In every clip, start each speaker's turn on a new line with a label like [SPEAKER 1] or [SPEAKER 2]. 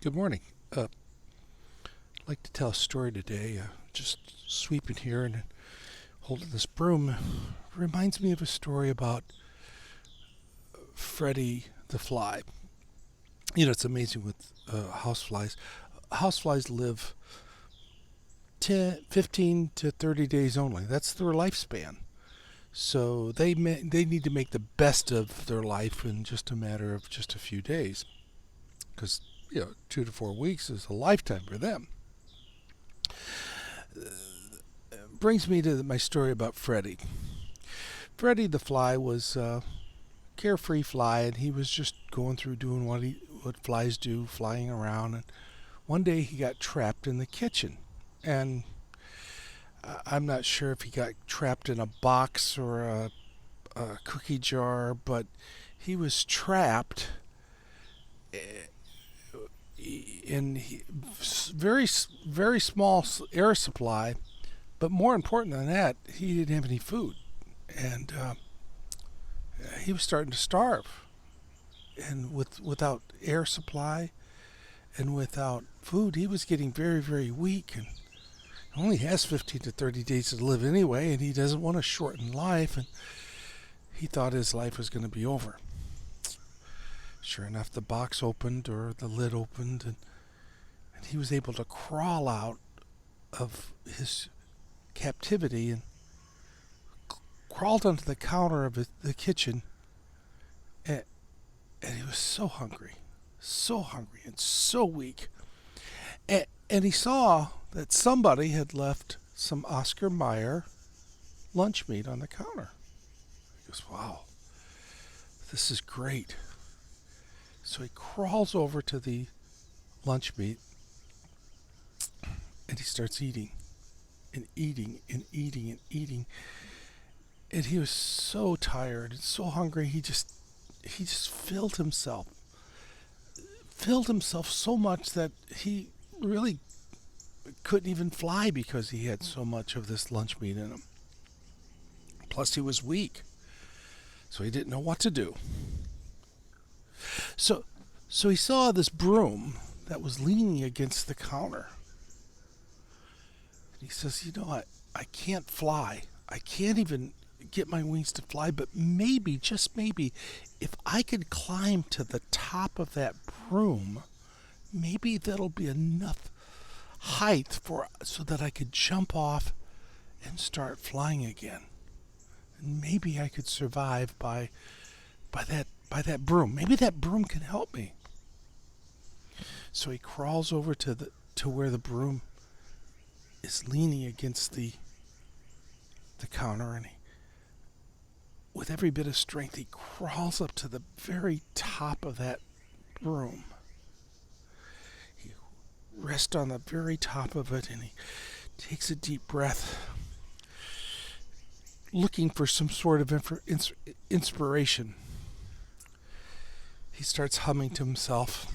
[SPEAKER 1] Good morning. I'd like to tell a story today. Just sweeping here and holding this broom reminds me of a story about Freddy the Fly. It's amazing with houseflies. Houseflies live 10, 15 to 30 days only. That's their lifespan. So they need to make the best of their life in just a matter of just a few days. Because 2 to 4 weeks is a lifetime for them. Brings me to my story about Freddy. Freddy the Fly was a carefree fly, and he was just going through doing what flies do, flying around. And one day he got trapped in the kitchen, and I'm not sure if he got trapped in a box or a cookie jar, but he was trapped in very small air supply. But more important than that, he didn't have any food, and he was starting to starve. And without air supply and without food, he was getting very, very weak, and only has 15 to 30 days to live anyway, and he doesn't want to shorten life, and he thought his life was going to be over. Sure enough, the box opened, or the lid opened, and he was able to crawl out of his captivity and crawled onto the counter of the kitchen, and he was so hungry and so weak. And he saw that somebody had left some Oscar Mayer lunch meat on the counter. He goes, wow, this is great. So he crawls over to the lunch meat and he starts eating and eating and eating and eating. And he was so tired and so hungry, he just filled himself so much that he really couldn't even fly because he had so much of this lunch meat in him. Plus he was weak, so he didn't know what to do. So he saw this broom that was leaning against the counter. And he says, I can't fly. I can't even get my wings to fly, but maybe, just maybe, if I could climb to the top of that broom, maybe that'll be enough height so that I could jump off and start flying again. And maybe I could survive by that broom. Maybe that broom can help me. So he crawls over to where the broom is leaning against the counter, and with every bit of strength, he crawls up to the very top of that broom. He rests on the very top of it, and he takes a deep breath, looking for some sort of inspiration. He starts humming to himself,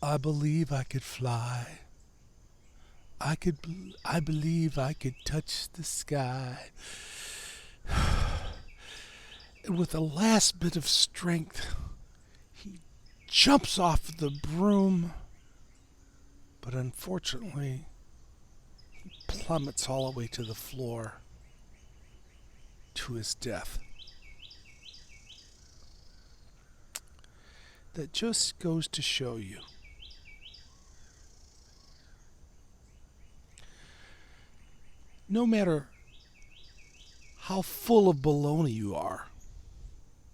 [SPEAKER 1] I believe I could fly. I believe I could touch the sky. And with the last bit of strength, he jumps off the broom, but unfortunately, he plummets all the way to the floor to his death. That just goes to show you, no matter how full of baloney you are,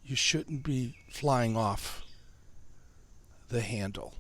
[SPEAKER 1] you shouldn't be flying off the handle.